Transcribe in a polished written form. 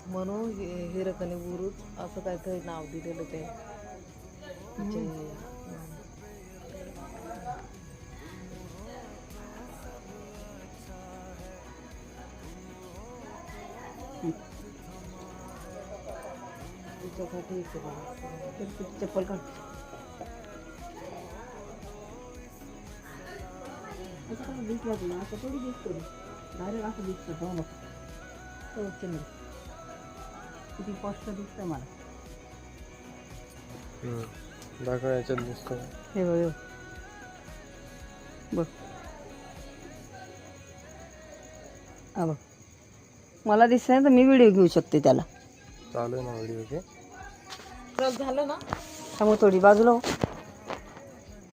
म्हणून हिरकणी बुरुज असं काहीतरी नाव दिलेलं ते तिच्यासाठी चप्पल काढ. असं काय दिसलं तुला? असं थोडी दिसतो डायरेक्ट असं दिसतं. हो बघ चंद्र किती स्पष्ट दिसतंय मला. दाखव याच्यात दिसतो. हे बघ बघ हा बघ. मला दिसत नाही तर मी व्हिडिओ घेऊ शकते त्याला. चालू आहे ना व्हिडिओ. झालं ना त्यामुळे थोडी बाजूला हो.